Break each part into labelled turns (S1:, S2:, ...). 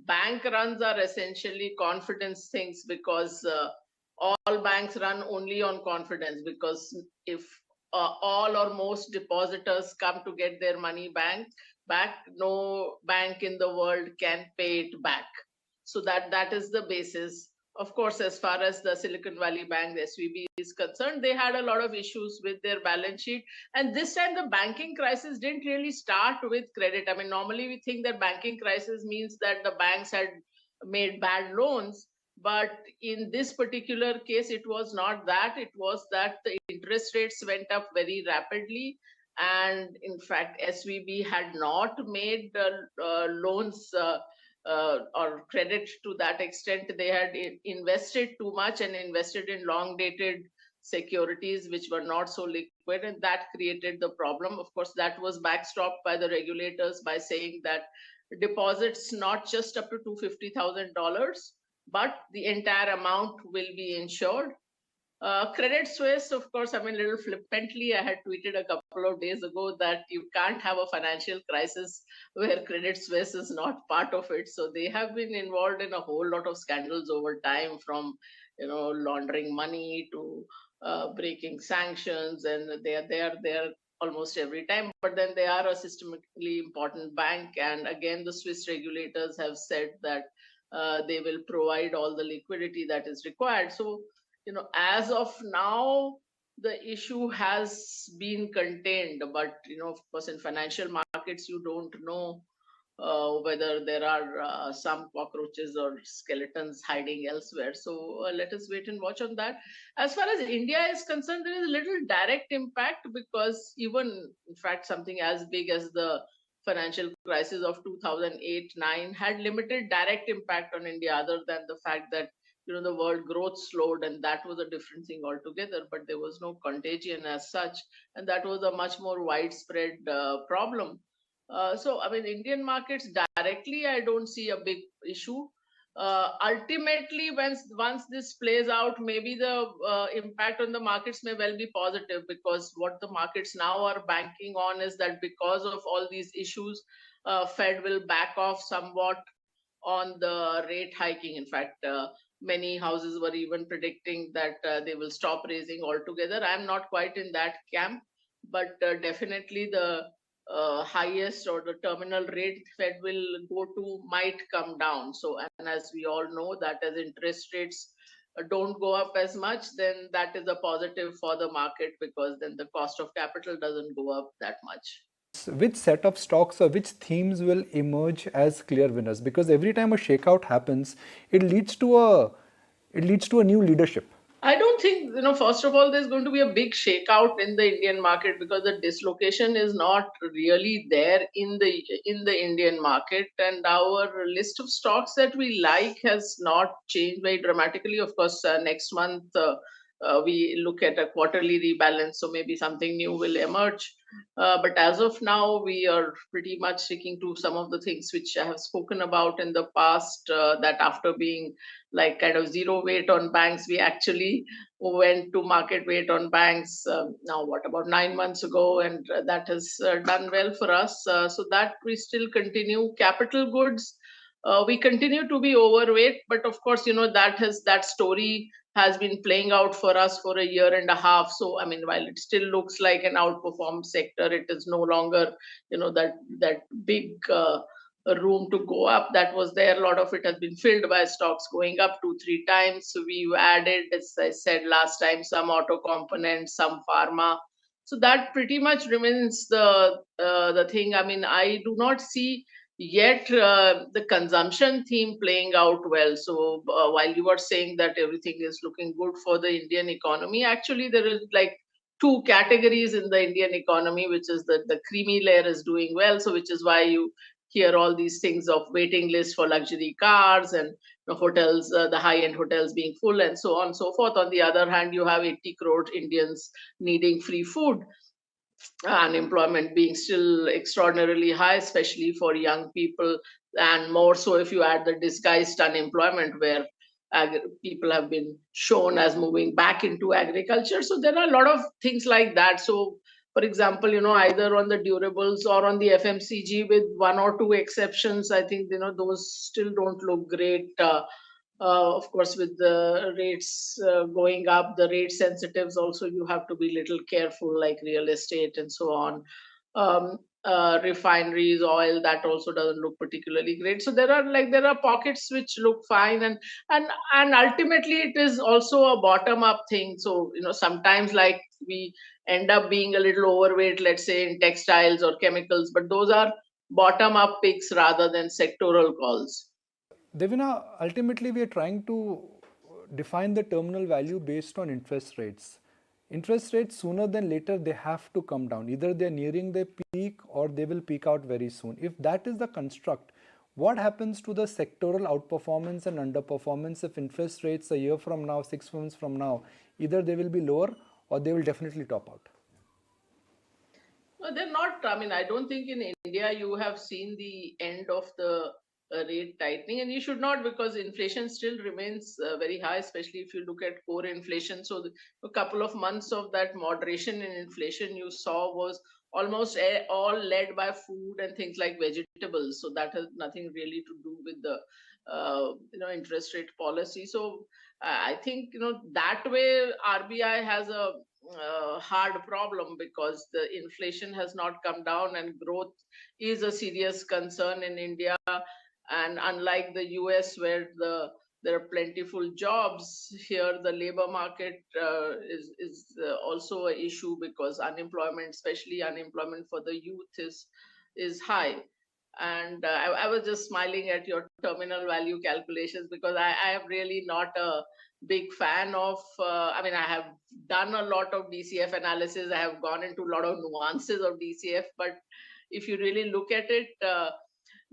S1: bank runs are essentially confidence things, because all banks run only on confidence, because if all or most depositors come to get their money back, no bank in the world can pay it back. So that is the basis. Of course, as far as the Silicon Valley Bank, the SVB, is concerned, they had a lot of issues with their balance sheet. And this time, the banking crisis didn't really start with credit. I mean, normally we think that banking crisis means that the banks had made bad loans. But in this particular case, it was not that. It was that the interest rates went up very rapidly. And in fact, SVB had not made loans or credit to that extent. They had invested too much and invested in long dated securities which were not so liquid, and that created the problem. Of course, that was backstopped by the regulators by saying that deposits not just up to $250,000, but the entire amount will be insured. Credit Suisse, of course, I mean, a little flippantly, I had tweeted a couple of days ago that you can't have a financial crisis where Credit Suisse is not part of it. So they have been involved in a whole lot of scandals over time, from laundering money to breaking sanctions, and they are there almost every time. But then they are a systemically important bank, and again, the Swiss regulators have said that they will provide all the liquidity that is required. So as of now, the issue has been contained. But, of course, in financial markets, you don't know whether there are some cockroaches or skeletons hiding elsewhere. So let us wait and watch on that. As far as India is concerned, there is little direct impact, because even, in fact, something as big as the financial crisis of 2008-9 had limited direct impact on India, other than the fact that the world growth slowed, and that was a different thing altogether. But there was no contagion as such, and that was a much more widespread problem. So, I mean, Indian markets directly, I don't see a big issue. Ultimately, once this plays out, maybe the impact on the markets may well be positive, because what the markets now are banking on is that because of all these issues, Fed will back off somewhat on the rate hiking. In fact, many houses were even predicting that they will stop raising altogether. I'm not quite in that camp, but definitely the highest or the terminal rate Fed will go to might come down. So, and as we all know, that as interest rates don't go up as much, then that is a positive for the market, because then the cost of capital doesn't go up that much.
S2: Which set of stocks or which themes will emerge as clear winners? Because every time a shakeout happens, it leads to a new leadership.
S1: I don't think, first of all, there's going to be a big shakeout in the Indian market, because the dislocation is not really there in the Indian market. And our list of stocks that we like has not changed very dramatically. Of course, next month we look at a quarterly rebalance, so maybe something new will emerge. But as of now, we are pretty much sticking to some of the things which I have spoken about in the past, that after being like kind of zero weight on banks, we actually went to market weight on banks now, what, about 9 months ago, and that has done well for us. So that we still continue. Capital goods, we continue to be overweight, but of course, that story has been playing out for us for a year and a half. So, I mean, while it still looks like an outperformed sector, it is no longer, that big room to go up that was there. A lot of it has been filled by stocks going up 2-3 times. So we've added, as I said last time, some auto components, some pharma. So that pretty much remains the thing. I mean, I do not see yet the consumption theme playing out well. So while you are saying that everything is looking good for the Indian economy, actually there is like two categories in the Indian economy, which is the creamy layer is doing well. So which is why you hear all these things of waiting lists for luxury cars, and the hotels, the high-end hotels being full, and so on and so forth. On the other hand, you have 80 crore Indians needing free food, unemployment being still extraordinarily high, especially for young people, and more so if you add the disguised unemployment, where people have been shown as moving back into agriculture. So there are a lot of things like that. So for example, either on the durables or on the FMCG, with one or two exceptions. I think, those still don't look great. Of course, with the rates going up, the rate sensitives also, you have to be little careful, like real estate and so on. Refineries, oil, that also doesn't look particularly great. So there are pockets which look fine, and ultimately it is also a bottom up thing. So sometimes, like, we end up being a little overweight, let's say in textiles or chemicals, but those are bottom up picks rather than sectoral calls.
S2: Devina, ultimately we are trying to define the terminal value based on interest rates. Interest rates, sooner than later, they have to come down. Either they're nearing their peak or they will peak out very soon. If that is the construct, what happens to the sectoral outperformance and underperformance if interest rates a year from now, 6 months from now, either they will be lower or they will definitely top out?
S1: No, they're not. I mean, I don't think in India you have seen the end of the rate tightening, and you should not, because inflation still remains very high, especially if you look at core inflation. So, a couple of months of that moderation in inflation you saw was almost all led by food and things like vegetables. So that has nothing really to do with the interest rate policy. So I think that way RBI has a hard problem, because the inflation has not come down and growth is a serious concern in India. And unlike the US, where there are plentiful jobs, here the labor market is also an issue, because unemployment, especially unemployment for the youth, is high. And I was just smiling at your terminal value calculations, because I am really not a big fan of. I mean, I have done a lot of DCF analysis. I have gone into a lot of nuances of DCF, but if you really look at it,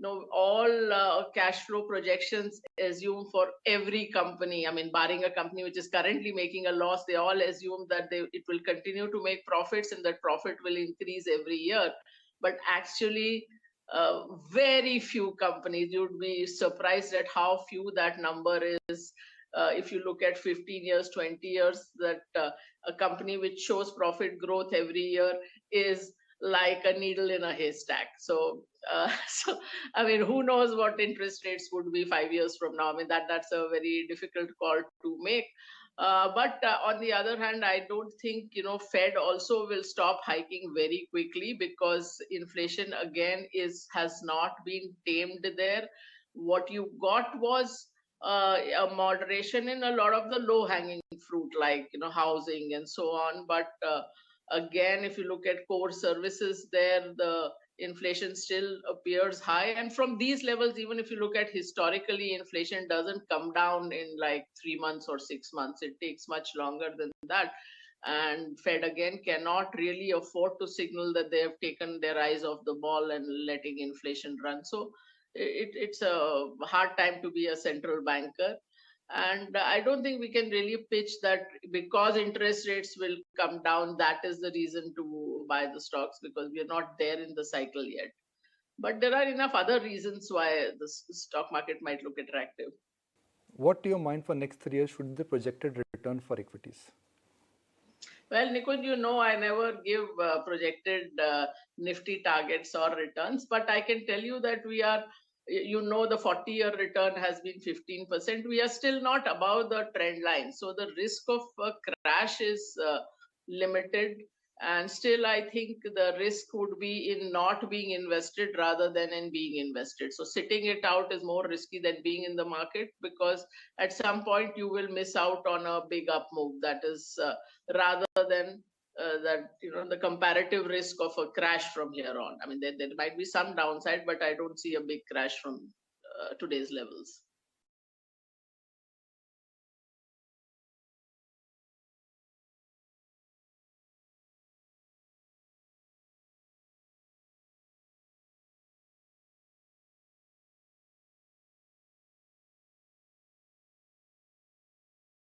S1: all cash flow projections assume for every company. I mean, barring a company which is currently making a loss, they all assume that it will continue to make profits and that profit will increase every year. But actually, very few companies, you'd be surprised at how few that number is. If you look at 15 years, 20 years, that a company which shows profit growth every year is like a needle in a haystack. So, so I mean, who knows what interest rates would be 5 years from now? I mean, that's a very difficult call to make. But on the other hand, I don't think Fed also will stop hiking very quickly, because inflation again has not been tamed there. What you got was a moderation in a lot of the low hanging fruit, like housing and so on. But again, if you look at core services, there the inflation still appears high. And from these levels, even if you look at historically, inflation doesn't come down in like 3 months or 6 months. It takes much longer than that. And Fed again cannot really afford to signal that they have taken their eyes off the ball and letting inflation run. So it's a hard time to be a central banker. And I don't think we can really pitch that because interest rates will come down, that is the reason to buy the stocks, because we are not there in the cycle yet. But there are enough other reasons why the stock market might look attractive.
S2: What to your mind for next 3 years should be the projected return for equities?
S1: Well, Nikunj, I never give projected nifty targets or returns, but I can tell you that the 40-year return has been 15%. We are still not above the trend line. So the risk of a crash is limited. And still, I think the risk would be in not being invested rather than in being invested. So sitting it out is more risky than being in the market, because at some point you will miss out on a big up move. That is rather than the comparative risk of a crash from here on. I mean, there might be some downside, but I don't see a big crash from today's levels.